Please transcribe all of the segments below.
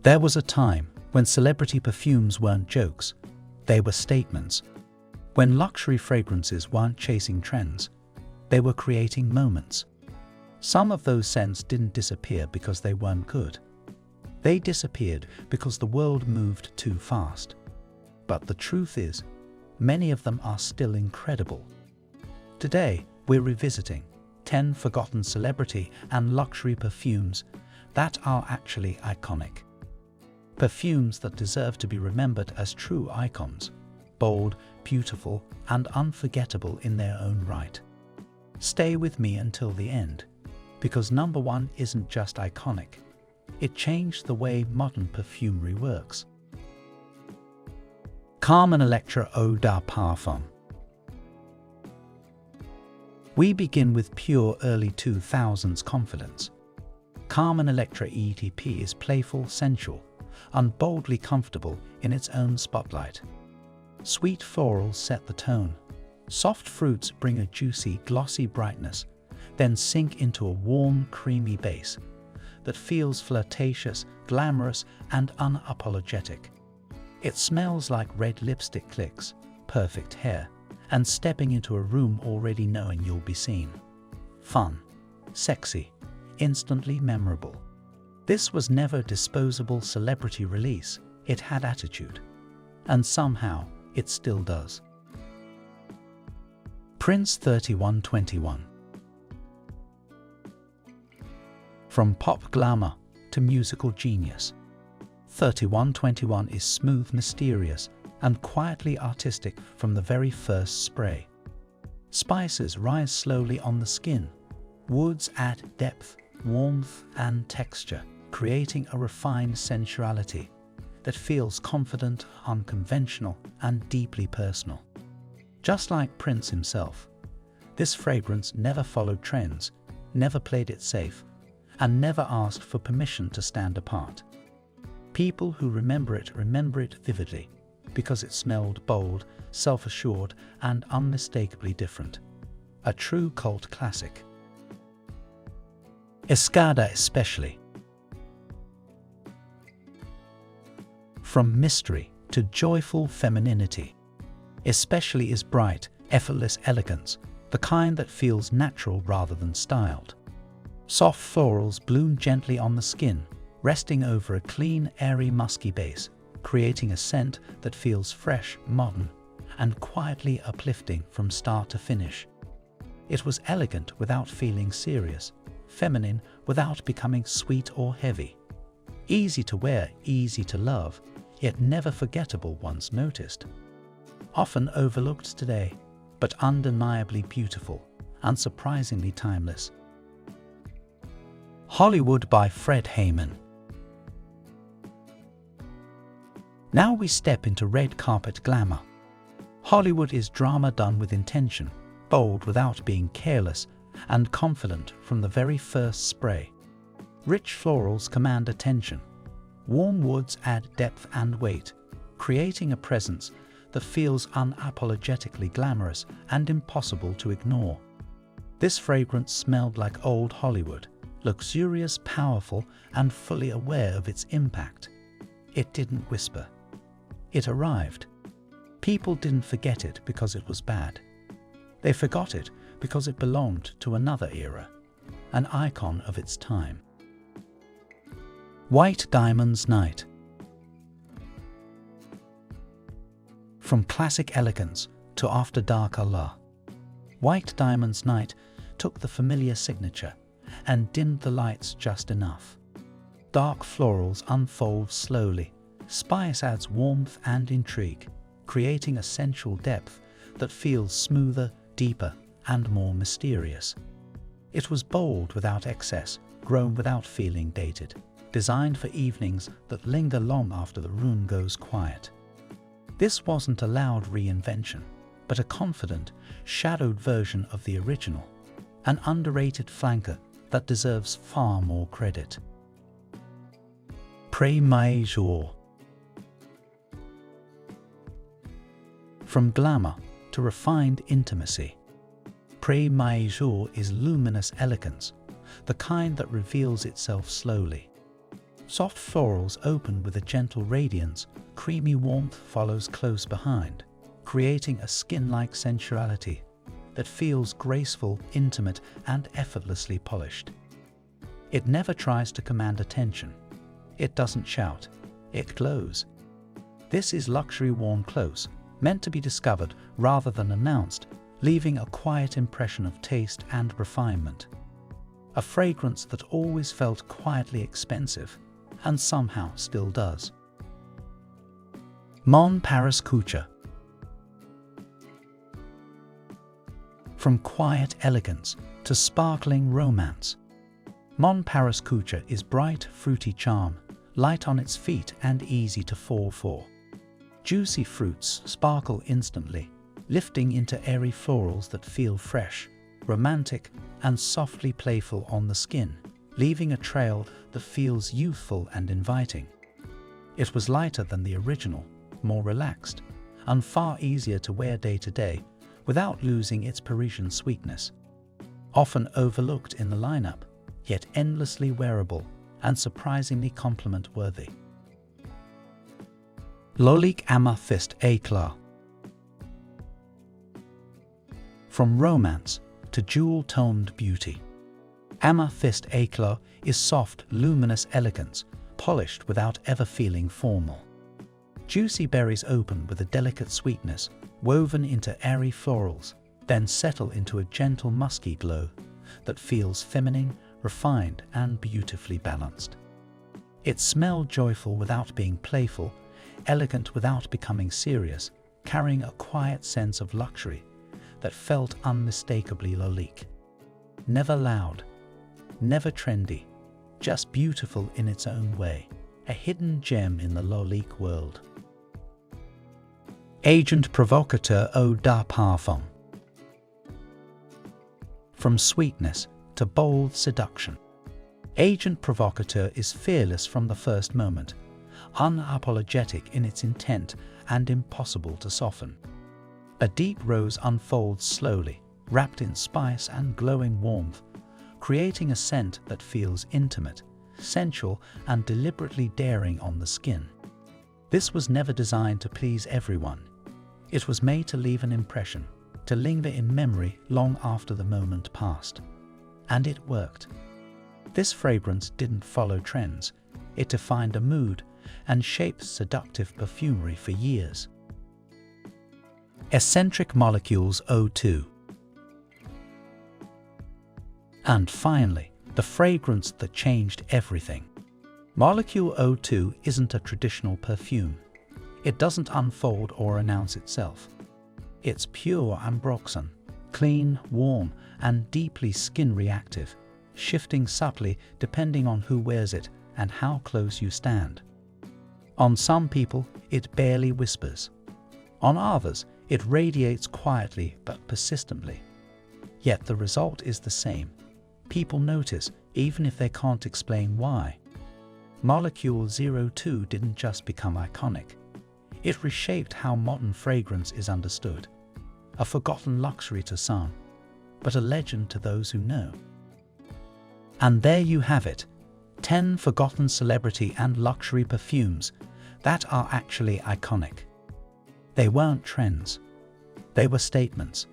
There was a time when celebrity perfumes weren't jokes, they were statements. When luxury fragrances weren't chasing trends, they were creating moments. Some of those scents didn't disappear because they weren't good. They disappeared because the world moved too fast. But the truth is, many of them are still incredible. Today, we're revisiting 10 forgotten celebrity and luxury perfumes that are actually iconic. Perfumes that deserve to be remembered as true icons, bold, beautiful, and unforgettable in their own right. Stay with me until the end, because number 1 isn't just iconic, it changed the way modern perfumery works. Carmen Electra Eau de Parfum. We begin with pure early 2000s confidence. Carmen Electra EDP is playful, sensual, and boldly comfortable in its own spotlight. Sweet florals set the tone. Soft fruits bring a juicy, glossy brightness, then sink into a warm, creamy base that feels flirtatious, glamorous, and unapologetic. It smells like red lipstick clicks, perfect hair, and stepping into a room already knowing you'll be seen. Fun, sexy, instantly memorable. This was never a disposable celebrity release, it had attitude. And somehow, it still does. Prince 3121. From pop glamour to musical genius, 3121 is smooth, mysterious, and quietly artistic from the very first spray. Spices rise slowly on the skin. Woods add depth, warmth, and texture, creating a refined sensuality that feels confident, unconventional, and deeply personal. Just like Prince himself, this fragrance never followed trends, never played it safe, and never asked for permission to stand apart. People who remember it vividly because it smelled bold, self-assured, and unmistakably different. A true cult classic. Escada Especially. From mystery to joyful femininity, Especially is bright, effortless elegance, the kind that feels natural rather than styled. Soft florals bloom gently on the skin, resting over a clean, airy, musky base, creating a scent that feels fresh, modern, and quietly uplifting from start to finish. It was elegant without feeling serious, feminine without becoming sweet or heavy. Easy to wear, easy to love, yet never forgettable once noticed. Often overlooked today, but undeniably beautiful and surprisingly timeless. Hollywood by Fred Hayman. Now we step into red carpet glamour. Hollywood is drama done with intention, bold without being careless, and confident from the very first spray. Rich florals command attention. Warm woods add depth and weight, creating a presence that feels unapologetically glamorous and impossible to ignore. This fragrance smelled like old Hollywood, luxurious, powerful, and fully aware of its impact. It didn't whisper. It arrived. People didn't forget it because it was bad. They forgot it because it belonged to another era, an icon of its time. White Diamonds Night. From classic elegance to after-dark allure, White Diamonds Night took the familiar signature and dimmed the lights just enough. Dark florals unfold slowly. Spice adds warmth and intrigue, creating a sensual depth that feels smoother, deeper, and more mysterious. It was bold without excess, grown without feeling dated, designed for evenings that linger long after the room goes quiet. This wasn't a loud reinvention, but a confident, shadowed version of the original, an underrated flanker that deserves far more credit. Pray Jour. From glamour to refined intimacy, Pray Jour is luminous elegance, the kind that reveals itself slowly. Soft florals open with a gentle radiance, creamy warmth follows close behind, creating a skin-like sensuality that feels graceful, intimate, and effortlessly polished. It never tries to command attention. It doesn't shout. It glows. This is luxury worn close, meant to be discovered rather than announced, leaving a quiet impression of taste and refinement. A fragrance that always felt quietly expensive, and somehow still does. Mon Paris Couture. From quiet elegance to sparkling romance, Mon Paris Couture is bright, fruity charm, light on its feet and easy to fall for. Juicy fruits sparkle instantly, lifting into airy florals that feel fresh, romantic, and softly playful on the skin, leaving a trail that feels youthful and inviting. It was lighter than the original, more relaxed, and far easier to wear day to day without losing its Parisian sweetness. Often overlooked in the lineup, yet endlessly wearable and surprisingly compliment-worthy. Lalique Amethyst Eclat. From romance to jewel-toned beauty, Amethyst Eclat is soft, luminous elegance, polished without ever feeling formal. Juicy berries open with a delicate sweetness, woven into airy florals, then settle into a gentle musky glow that feels feminine, refined, and beautifully balanced. It smelled joyful without being playful, elegant without becoming serious, carrying a quiet sense of luxury that felt unmistakably Lalique. Never loud, never trendy, just beautiful in its own way, a hidden gem in the Lalique world. Agent Provocateur EDP. From sweetness to bold seduction, Agent Provocateur is fearless from the first moment, unapologetic in its intent and impossible to soften. A deep rose unfolds slowly, wrapped in spice and glowing warmth, creating a scent that feels intimate, sensual, and deliberately daring on the skin. This was never designed to please everyone. It was made to leave an impression, to linger in memory long after the moment passed. And it worked. This fragrance didn't follow trends. It defined a mood and shaped seductive perfumery for years. Escentric Molecules 02. And finally, the fragrance that changed everything. Molecule 02 isn't a traditional perfume. It doesn't unfold or announce itself. It's pure ambroxan, clean, warm, and deeply skin-reactive, shifting subtly depending on who wears it and how close you stand. On some people, it barely whispers. On others, it radiates quietly but persistently. Yet the result is the same. People notice, even if they can't explain why. Molecule 02 didn't just become iconic. It reshaped how modern fragrance is understood. A forgotten luxury to some, but a legend to those who know. And there you have it, 10 forgotten celebrity and luxury perfumes that are actually iconic. They weren't trends, they were statements.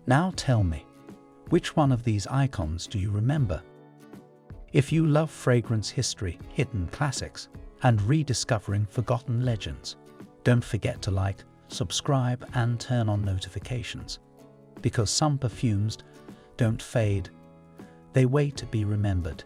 Now tell me, which one of these icons do you remember? If you love fragrance history, hidden classics, and rediscovering forgotten legends, don't forget to like, subscribe, and turn on notifications. Because some perfumes don't fade, they wait to be remembered.